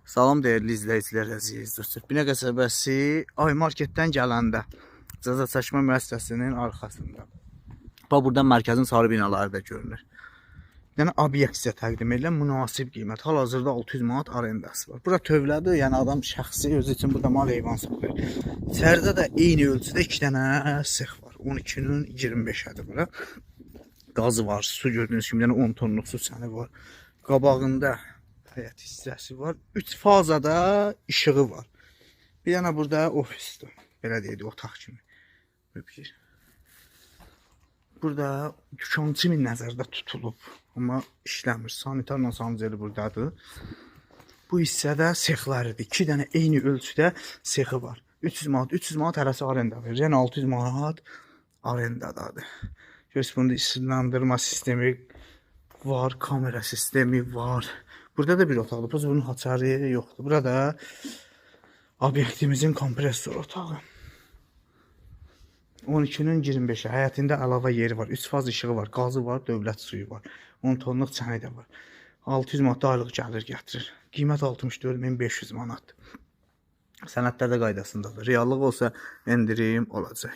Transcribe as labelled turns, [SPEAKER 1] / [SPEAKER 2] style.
[SPEAKER 1] Salam dəyərli izləyicilər, əziz dostlar. Binə qəsəbəsi Ay Marketdən gələndə Cəza Çəkmə müəssisəsinin arxasında. Bax, buradan mərkəzin sarı binaları da görünür. Yəni obyekt sizə təqdim edilən münasib qiymət. Hal-hazırda 600 manat arendası var. Bura tövlədir, yəni adam şəxsi özü üçün burada mal heyvan saxlayır. İçəridə də eyni ölçüdə 2 dənə sex var. 12-nin 25-ədir bura. Qazı var, su gördüyünüz kimi, yəni 10 tonluq su səni var. Qabağında həyət hissəsi var. 3 fazada işığı var. Bir dənə burada ofisdir. Belə deyək, otaq kimi. Burada dükançı min nəzərdə tutulub. Amma işləmir. Sanitarla sanceli buradadır. Bu hissədə sexləridir. 2 dənə eyni ölçüdə sexi var. 300 manat hərəsi arenda verir. Yəni 600 manat arendadadır. Görürsünüz, bunda işıqlandırma sistemi var, kamera sistemi var. Burada da bir otaqdır. Biz bunun haçarı yoxdur. Burada obyektimizin kompresor otağı. 12-nin 25-i. Həyətində əlavə yeri var. 3 faz işığı var, qazı var, dövlət suyu var. 10 tonluq çəni də var. 600 manat aylıq gəlir gətirir. Qiymət 64.500 manat. Sənədlər də qaydasındadır. Reallıq olsa endirim olacaq.